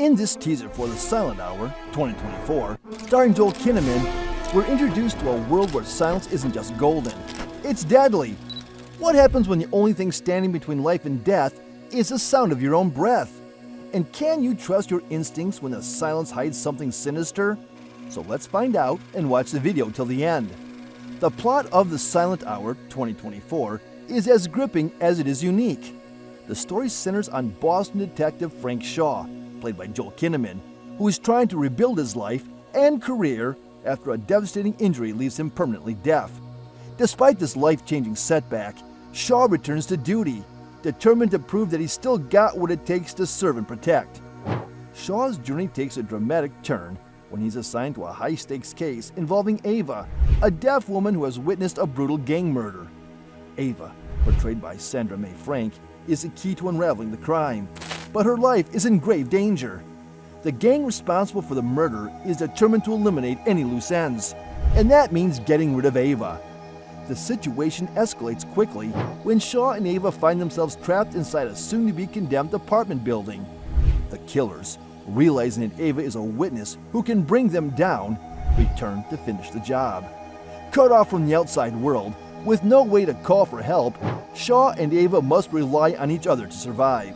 In this teaser for The Silent Hour 2024, starring Joel Kinnaman, we're introduced to a world where silence isn't just golden, it's deadly. What happens when the only thing standing between life and death is the sound of your own breath? And can you trust your instincts when the silence hides something sinister? So let's find out and watch the video till the end. The plot of The Silent Hour 2024 is as gripping as it is unique. The story centers on Boston detective Frank Shaw, played by Joel Kinnaman, who is trying to rebuild his life and career after a devastating injury leaves him permanently deaf. Despite this life-changing setback, Shaw returns to duty, determined to prove that he's still got what it takes to serve and protect. Shaw's journey takes a dramatic turn when he's assigned to a high-stakes case involving Ava, a deaf woman who has witnessed a brutal gang murder. Ava, portrayed by Sandra Mae Frank, is the key to unraveling the crime, but her life is in grave danger. The gang responsible for the murder is determined to eliminate any loose ends, and that means getting rid of Ava. The situation escalates quickly when Shaw and Ava find themselves trapped inside a soon-to-be condemned apartment building. The killers, realizing that Ava is a witness who can bring them down, return to finish the job. Cut off from the outside world, with no way to call for help, Shaw and Ava must rely on each other to survive.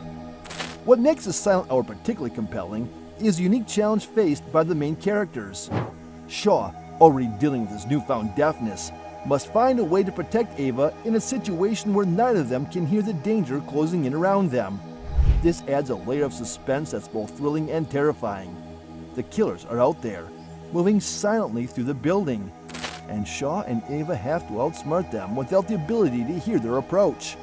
What makes The Silent Hour particularly compelling is the unique challenge faced by the main characters. Shaw, already dealing with his newfound deafness, must find a way to protect Ava in a situation where neither of them can hear the danger closing in around them. This adds a layer of suspense that's both thrilling and terrifying. The killers are out there, moving silently through the building, and Shaw and Ava have to outsmart them without the ability to hear their approach.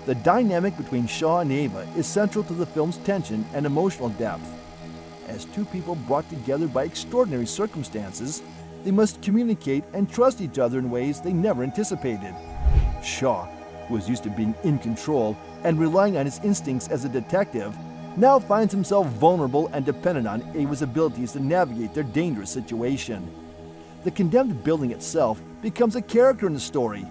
The dynamic between Shaw and Ava is central to the film's tension and emotional depth. As two people brought together by extraordinary circumstances, they must communicate and trust each other in ways they never anticipated. Shaw, who is used to being in control and relying on his instincts as a detective, now finds himself vulnerable and dependent on Ava's abilities to navigate their dangerous situation. The condemned building itself becomes a character in the story,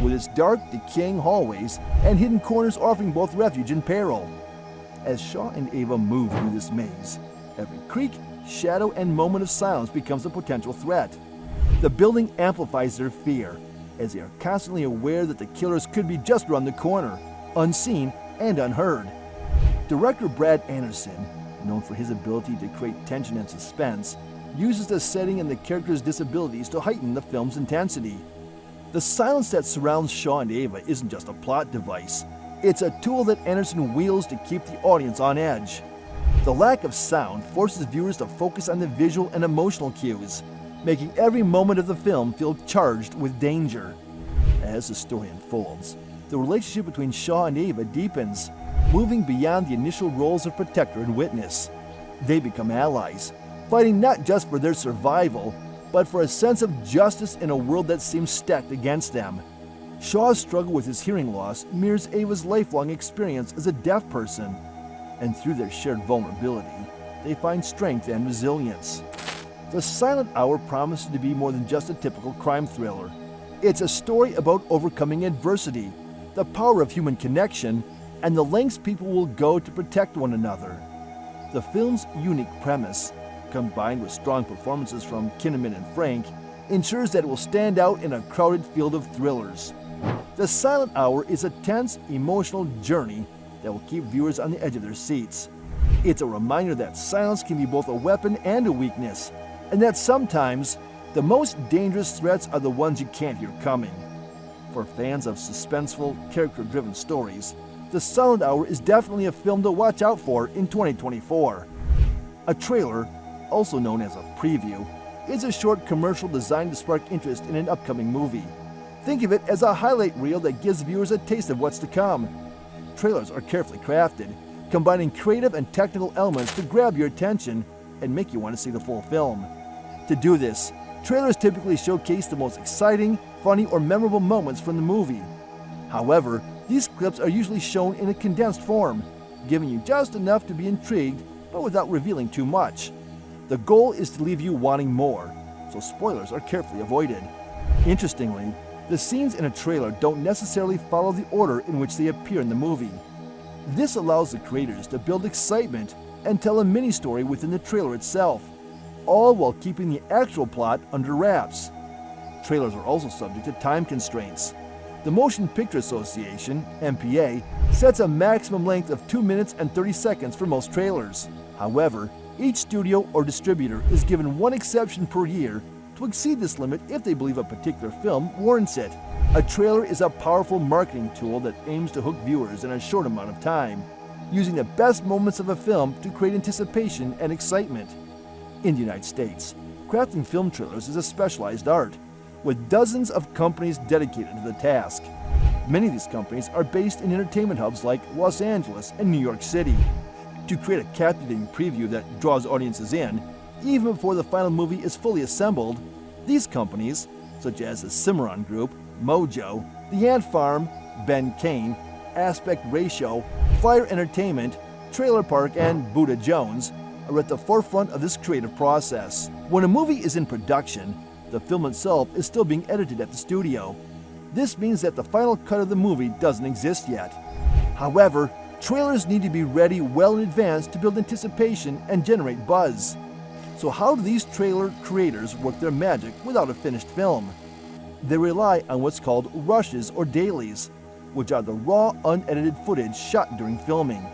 with its dark, decaying hallways and hidden corners offering both refuge and peril. As Shaw and Ava move through this maze, every creak, shadow, and moment of silence becomes a potential threat. The building amplifies their fear, as they are constantly aware that the killers could be just around the corner, unseen and unheard. Director Brad Anderson, known for his ability to create tension and suspense, uses the setting and the characters' disabilities to heighten the film's intensity. The silence that surrounds Shaw and Ava isn't just a plot device. It's a tool that Anderson wields to keep the audience on edge. The lack of sound forces viewers to focus on the visual and emotional cues, making every moment of the film feel charged with danger. As the story unfolds, the relationship between Shaw and Ava deepens, moving beyond the initial roles of protector and witness. They become allies, fighting not just for their survival, but for a sense of justice in a world that seems stacked against them. Shaw's struggle with his hearing loss mirrors Ava's lifelong experience as a deaf person, and through their shared vulnerability, they find strength and resilience. The Silent Hour promises to be more than just a typical crime thriller. It's a story about overcoming adversity, the power of human connection, and the lengths people will go to protect one another. The film's unique premise, combined with strong performances from Kinnaman and Frank, ensures that it will stand out in a crowded field of thrillers. The Silent Hour is a tense, emotional journey that will keep viewers on the edge of their seats. It's a reminder that silence can be both a weapon and a weakness, and that sometimes the most dangerous threats are the ones you can't hear coming. For fans of suspenseful, character-driven stories, The Silent Hour is definitely a film to watch out for in 2024. A trailer, also known as a preview, is a short commercial designed to spark interest in an upcoming movie. Think of it as a highlight reel that gives viewers a taste of what's to come. Trailers are carefully crafted, combining creative and technical elements to grab your attention and make you want to see the full film. To do this, trailers typically showcase the most exciting, funny, or memorable moments from the movie. However, these clips are usually shown in a condensed form, giving you just enough to be intrigued, but without revealing too much. The goal is to leave you wanting more, so spoilers are carefully avoided. Interestingly, the scenes in a trailer don't necessarily follow the order in which they appear in the movie. This allows the creators to build excitement and tell a mini-story within the trailer itself, all while keeping the actual plot under wraps. Trailers are also subject to time constraints. The Motion Picture Association, MPA, sets a maximum length of 2 minutes and 30 seconds for most trailers. However, each studio or distributor is given one exception per year to exceed this limit if they believe a particular film warrants it. A trailer is a powerful marketing tool that aims to hook viewers in a short amount of time, using the best moments of a film to create anticipation and excitement. In the United States, crafting film trailers is a specialized art, with dozens of companies dedicated to the task. Many of these companies are based in entertainment hubs like Los Angeles and New York City. To create a captivating preview that draws audiences in, even before the final movie is fully assembled, these companies, such as the Cimarron Group, Mojo, The Ant Farm, Ben Kane, Aspect Ratio, Flyer Entertainment, Trailer Park, and Buddha Jones, are at the forefront of this creative process. When a movie is in production, the film itself is still being edited at the studio. This means that the final cut of the movie doesn't exist yet. However, trailers need to be ready well in advance to build anticipation and generate buzz. So how do these trailer creators work their magic without a finished film? They rely on what's called rushes or dailies, which are the raw, unedited footage shot during filming.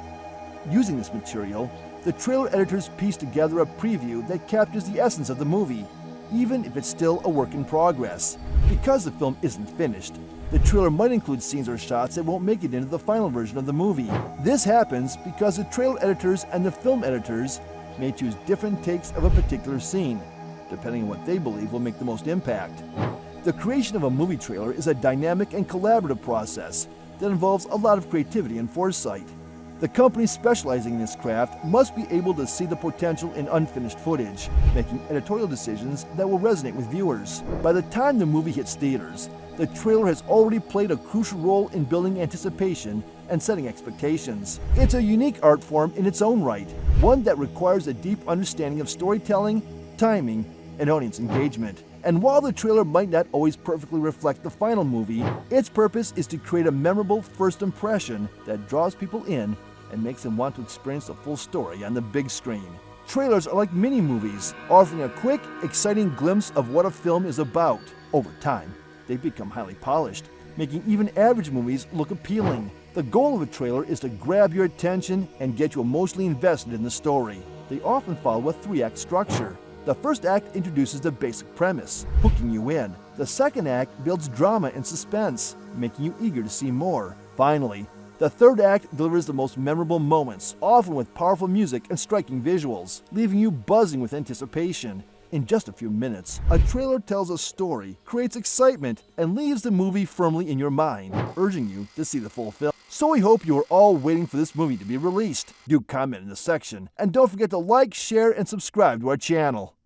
Using this material, the trailer editors piece together a preview that captures the essence of the movie, even if it's still a work in progress. Because the film isn't finished, the trailer might include scenes or shots that won't make it into the final version of the movie. This happens because the trailer editors and the film editors may choose different takes of a particular scene, depending on what they believe will make the most impact. The creation of a movie trailer is a dynamic and collaborative process that involves a lot of creativity and foresight. The companies specializing in this craft must be able to see the potential in unfinished footage, making editorial decisions that will resonate with viewers. By the time the movie hits theaters, the trailer has already played a crucial role in building anticipation and setting expectations. It's a unique art form in its own right, one that requires a deep understanding of storytelling, timing, and audience engagement. And while the trailer might not always perfectly reflect the final movie, its purpose is to create a memorable first impression that draws people in and makes them want to experience the full story on the big screen. Trailers are like mini-movies, offering a quick, exciting glimpse of what a film is about. Over time, they become highly polished, making even average movies look appealing. The goal of a trailer is to grab your attention and get you emotionally invested in the story. They often follow a 3-act structure. The first act introduces the basic premise, hooking you in. The second act builds drama and suspense, making you eager to see more. Finally, the third act delivers the most memorable moments, often with powerful music and striking visuals, leaving you buzzing with anticipation. In just a few minutes, a trailer tells a story, creates excitement, and leaves the movie firmly in your mind, urging you to see the full film. So we hope you are all waiting for this movie to be released. Do comment in the section, and don't forget to like, share, and subscribe to our channel.